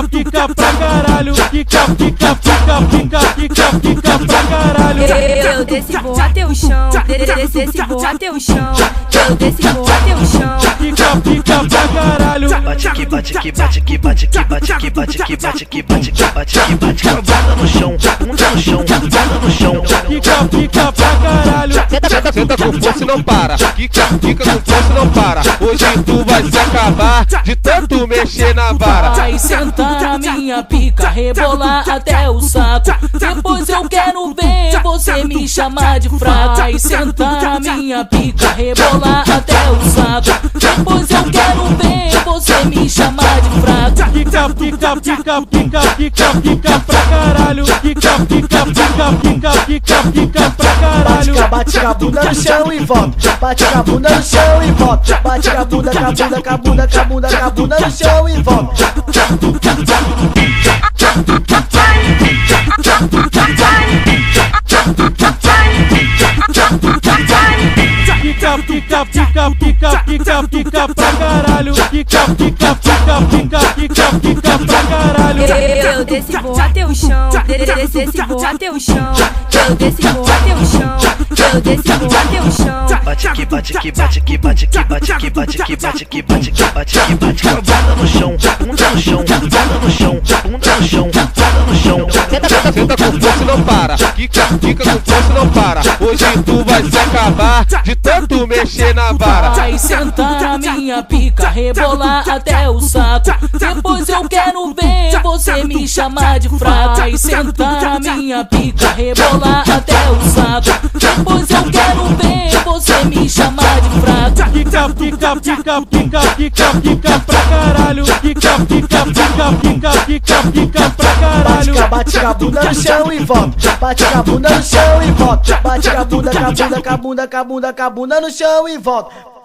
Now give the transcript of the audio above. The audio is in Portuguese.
Quica pra caralho, quica pra caralho. Eu desci, vou até o chão, desci, vou até o chão. Eu desci, vou até o chão. Quica pra caralho. Bate que bate que bate que bate que bate que bate que bate que bate que bate que bate com a bunda no chão, bunda no chão, bunda no chão. Quica pra caralho. Senta com força e não para. Quica com força e não para. Hoje tu vai se acabar de tanto mexer na vara. Vai sentar na minha pica, rebolar até o saco. Depois eu quero ver você me chamar de fraco. Vai sentar na minha pica, rebolar até o saco. Depois eu quero ver você me chamar de fraco. Quica pra caralho. Quica pra caralho. Bate com a bunda no chão e volta. Bate com a bunda no chão e volta. Bate com a bunda no chão e volta. Quica pra caralho. Quica pra caralho. Eu desci, vou até o chão, desci, vou até o chão. Eu desci, vou até o chão. Eu desci, vou até o chão. Bate que bate que bate que bate que bate que bate que bate que bate que bate que bate com a bunda no chão, bunda no chão, bunda no chão, bunda no chão, bunda no chão. Senta com força e não para. Quica com força e não para. Hoje tu vai se acabar de tanto mexer na vara. Vai sentar na minha pica, rebolar até o saco. Depois eu quero ver você me chamar de fraco. Vai sentar na minha pica, rebolar até o saco. Depois eu quero ver você me chamar de fraco. Quica pra caralho. Quica pra caralho. Bate com a bunda no chão e volta. Bate com a bunda no chão e volta. Bate com a bunda no chão e volta.